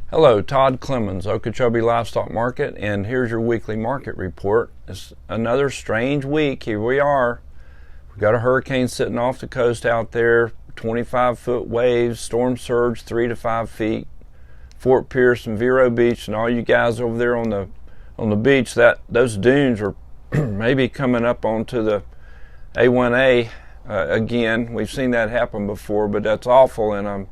Hello, Todd Clemens, Okeechobee Livestock Market, and here's your weekly market report. It's another strange week. Here we are. We've got a hurricane sitting off the coast out there, 25-foot waves, storm surge 3 to 5 feet, Fort Pierce and Vero Beach, and all you guys over there on the beach, those dunes are maybe coming up onto the A1A again. We've seen that happen before, but that's awful, and I'm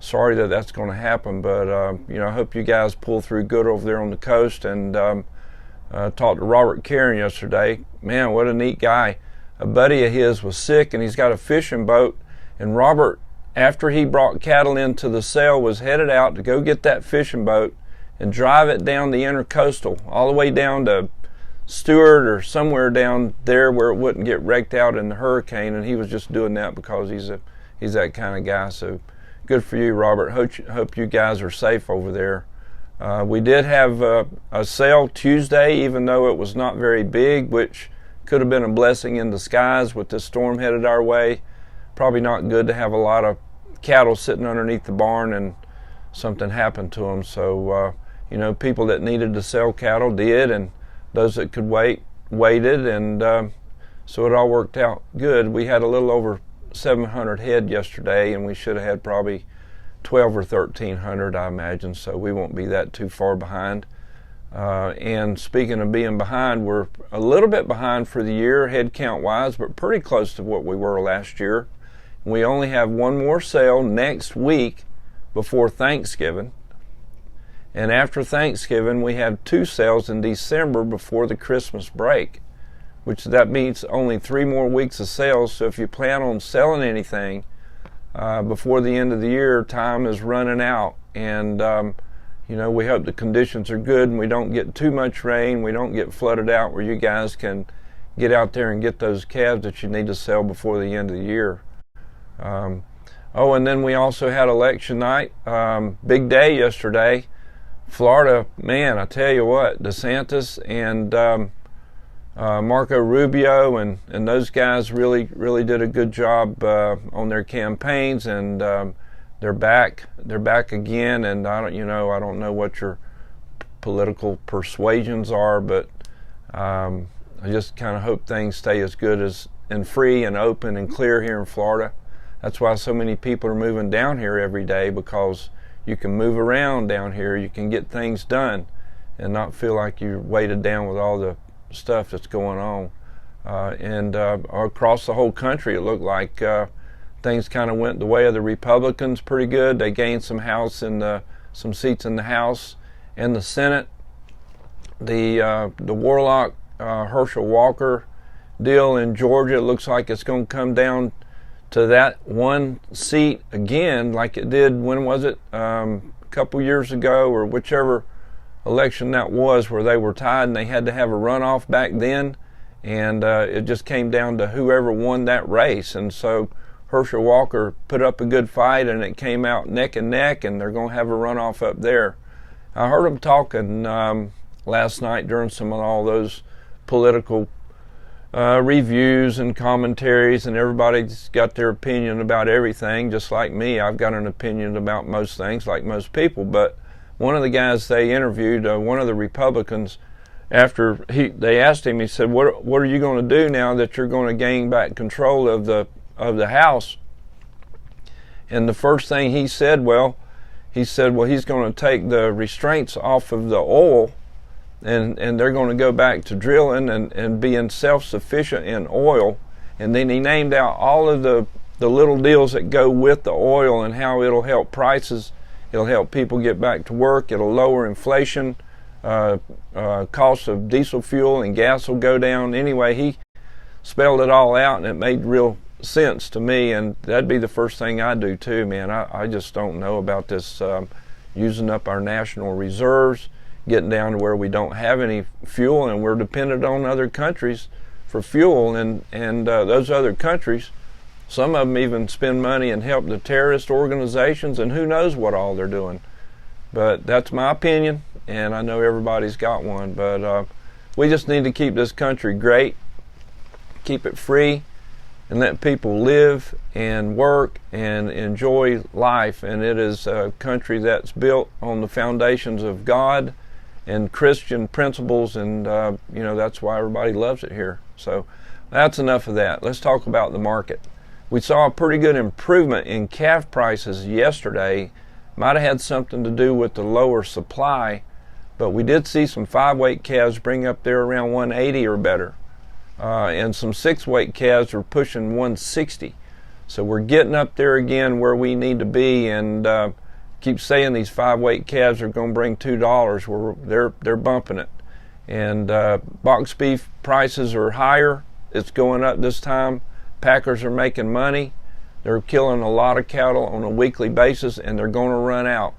sorry that that's going to happen, but I hope you guys pull through good over there on the coast. And talked to Robert Karen yesterday. Man, what a neat guy. A buddy of his was sick, and he's got a fishing boat. And Robert, after he brought cattle into the sale, was headed out to go get that fishing boat and drive it down the intercoastal, all the way down to Stewart or somewhere down there where it wouldn't get wrecked out in the hurricane. And he was just doing that because he's that kind of guy. So good for you, Robert. Hope you guys are safe over there. We did have a sale Tuesday, even though it was not very big, which could have been a blessing in disguise with this storm headed our way. Probably not good to have a lot of cattle sitting underneath the barn and something happened to them. So, people that needed to sell cattle did, and those that could waited, and so it all worked out good. We had a little over 700 head yesterday, and we should have had probably 12 or 1300, I imagine, so we won't be that too far behind. And speaking of being behind, we're a little bit behind for the year head count wise, but pretty close to what we were last year. We only have one more sale next week before Thanksgiving, and after Thanksgiving we have 2 sales in December before the Christmas break, which that means only 3 more weeks of sales. So if you plan on selling anything before the end of the year, time is running out. And we hope the conditions are good and we don't get too much rain, we don't get flooded out, where you guys can get out there and get those calves that you need to sell before the end of the year. And then we also had election night. Big day yesterday. Florida, man, I tell you what, DeSantis and Marco Rubio and those guys really did a good job on their campaigns, and they're back again. And I don't know what your political persuasions are, but I just kind of hope things stay as good as and free and open and clear here in Florida. That's why so many people are moving down here every day, because you can move around down here, you can get things done and not feel like you're weighted down with all the stuff that's going on. And across the whole country, it looked like things kind of went the way of the Republicans pretty good. They gained some seats in the House and the Senate. The Warlock Herschel Walker deal in Georgia, it looks like it's going to come down to that one seat again, like it did, when was it, a couple years ago, or whichever election that was, where they were tied and they had to have a runoff back then, and it just came down to whoever won that race. And so Herschel Walker put up a good fight, and it came out neck and neck, and they're going to have a runoff up there. I heard them talking last night during some of all those political reviews and commentaries, and everybody's got their opinion about everything, just like me. I've got an opinion about most things, like most people. But one of the guys they interviewed, one of the Republicans, after they asked him, he said, what are you going to do now that you're going to gain back control of the House? And the first thing he said, he's going to take the restraints off of the oil, and they're going to go back to drilling and being self-sufficient in oil. And then he named out all of the little deals that go with the oil and how it'll help prices. It'll help people get back to work. It'll lower inflation. Cost of diesel fuel and gas will go down. Anyway, he spelled it all out, and it made real sense to me. And that'd be the first thing I do too, man. I just don't know about this using up our national reserves, getting down to where we don't have any fuel, and we're dependent on other countries for fuel. And those other countries, some of them even spend money and help the terrorist organizations, and who knows what all they're doing. But that's my opinion, and I know everybody's got one. But we just need to keep this country great, keep it free, and let people live and work and enjoy life. And it is a country that's built on the foundations of God and Christian principles, and that's why everybody loves it here. So that's enough of that. Let's talk about the market. We saw a pretty good improvement in calf prices yesterday. Might have had something to do with the lower supply, but we did see some 5-weight calves bring up there around 180 or better. And some 6-weight calves are pushing 160. So we're getting up there again where we need to be, and keep saying these 5-weight calves are going to bring $2. They're bumping it. And box beef prices are higher. It's going up this time. Packers are making money. They're killing a lot of cattle on a weekly basis, and they're going to run out.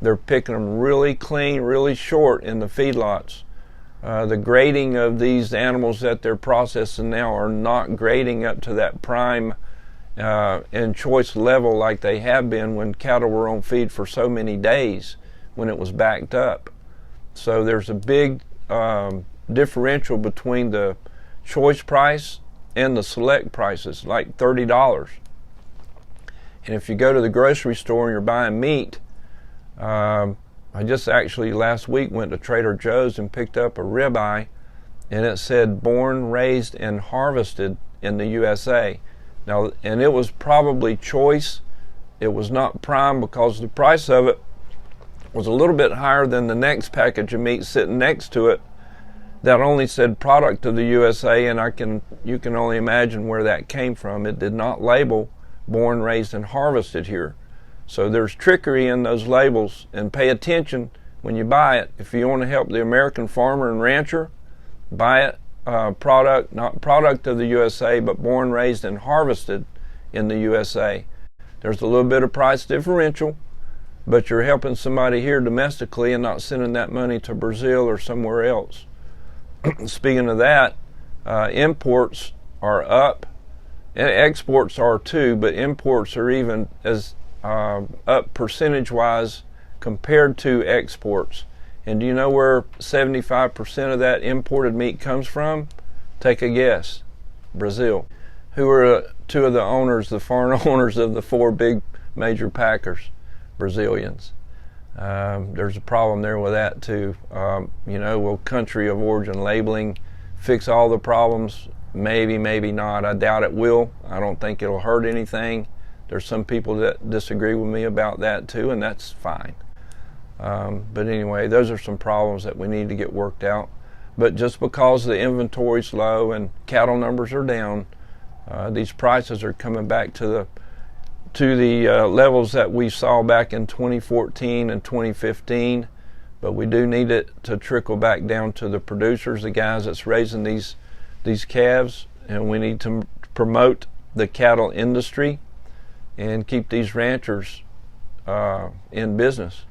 They're picking them really clean, really short in the feedlots. The grading of these animals that they're processing now are not grading up to that prime and choice level like they have been when cattle were on feed for so many days when it was backed up. So there's a big differential between the choice price and the select prices, like $30. And if you go to the grocery store and you're buying meat, I just actually last week went to Trader Joe's and picked up a ribeye, and it said born, raised, and harvested in the USA. Now, and it was probably choice. It was not prime because the price of it was a little bit higher than the next package of meat sitting next to it that only said product of the USA, and you can only imagine where that came from. It did not label born, raised, and harvested here. So there's trickery in those labels, and pay attention when you buy it. If you want to help the American farmer and rancher, buy it product, not product of the USA, but born, raised, and harvested in the USA. There's a little bit of price differential, but you're helping somebody here domestically and not sending that money to Brazil or somewhere else. Speaking of that, imports are up, and exports are too, but imports are even as up percentage-wise compared to exports. And do you know where 75% of that imported meat comes from? Take a guess. Brazil. Who are two of the owners, the foreign owners of the 4 big major packers? Brazilians. There's a problem there with that too. Will country of origin labeling fix all the problems? Maybe, maybe not. I doubt it will. I don't think it'll hurt anything. There's some people that disagree with me about that too, and that's fine. But anyway, those are some problems that we need to get worked out. But just because the inventory's low and cattle numbers are down, these prices are coming back to the levels that we saw back in 2014 and 2015. But we do need it to trickle back down to the producers, the guys that's raising these calves, and we need to promote the cattle industry and keep these ranchers in business.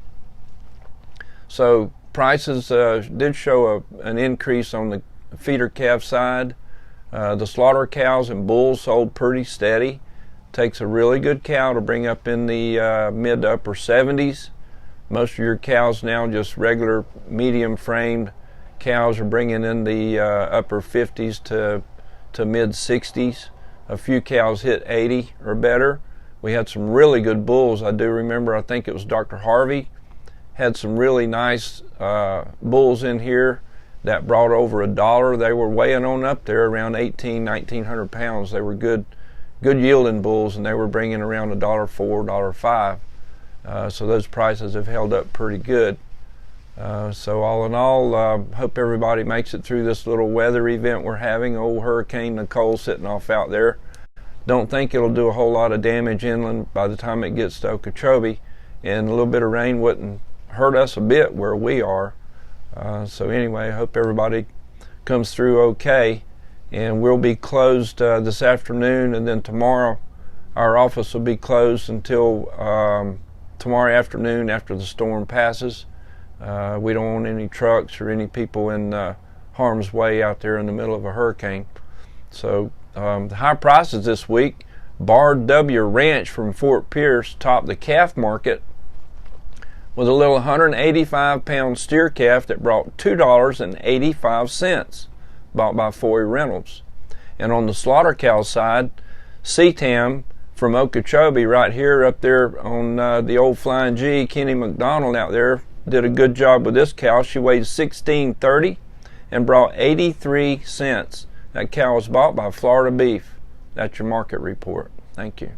So prices did show an increase on the feeder calf side. The slaughter cows and bulls sold pretty steady. Takes a really good cow to bring up in the mid to upper 70s. Most of your cows now, just regular medium framed cows, are bringing in the upper 50s to mid 60s. A few cows hit 80 or better. We had some really good bulls. I do remember, I think it was Dr. Harvey, had some really nice bulls in here that brought over $1. They were weighing on up there around 1,900 pounds. They were good yielding bulls, and they were bringing around $1.04, $1.05. So those prices have held up pretty good. So all in all, hope everybody makes it through this little weather event we're having. Old Hurricane Nicole sitting off out there. Don't think it'll do a whole lot of damage inland by the time it gets to Okeechobee, and a little bit of rain wouldn't hurt us a bit where we are. So anyway, I hope everybody comes through okay, and we'll be closed this afternoon, and then tomorrow our office will be closed until tomorrow afternoon after the storm passes. We don't want any trucks or any people in harm's way out there in the middle of a hurricane. So the high prices this week, Bar W Ranch from Fort Pierce topped the calf market with a little 185-pound steer calf that brought $2.85, bought by Foy Reynolds. And on the slaughter cow side, CTAM from Okeechobee right here up there on the old Flying G. Kenny McDonald out there did a good job with this cow. She weighed 1630 and brought 83 cents. That cow was bought by Florida Beef. That's your market report. Thank you.